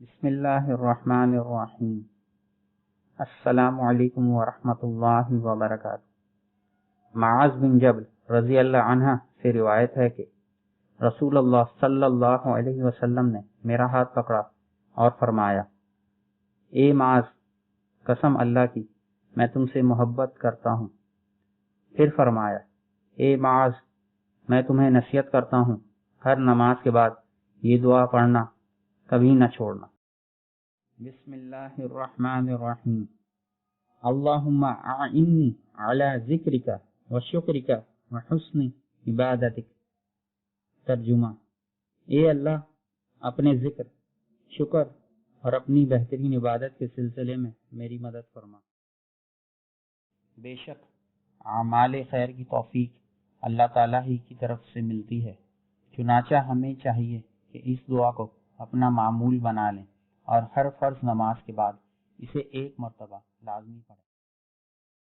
بسم اللہ الرحمن الرحیم۔ السلام علیکم ورحمۃ اللہ وبرکاتہ۔ معاذ بن جبل رضی اللہ عنہ سے روایت ہے کہ رسول اللہ صلی اللہ علیہ وسلم نے میرا ہاتھ پکڑا اور فرمایا، اے معاذ، قسم اللہ کی میں تم سے محبت کرتا ہوں۔ پھر فرمایا، اے معاذ، میں تمہیں نصیحت کرتا ہوں، ہر نماز کے بعد یہ دعا پڑھنا کبھی نہ چھوڑنا۔ بسم اللہ الرحمن الرحیم۔ اللہم اعنی علی ذکرک و شکرک و حسن عبادتک۔ ترجمہ: اے اللہ، اپنے ذکر، شکر اور اپنی بہترین عبادت کے سلسلے میں میری مدد فرما۔ بے شک اعمال خیر کی توفیق اللہ تعالیٰ ہی کی طرف سے ملتی ہے، چنانچہ ہمیں چاہیے کہ اس دعا کو اپنا معمول بنا لیں اور ہر فرض نماز کے بعد اسے ایک مرتبہ لازمی پڑھیں۔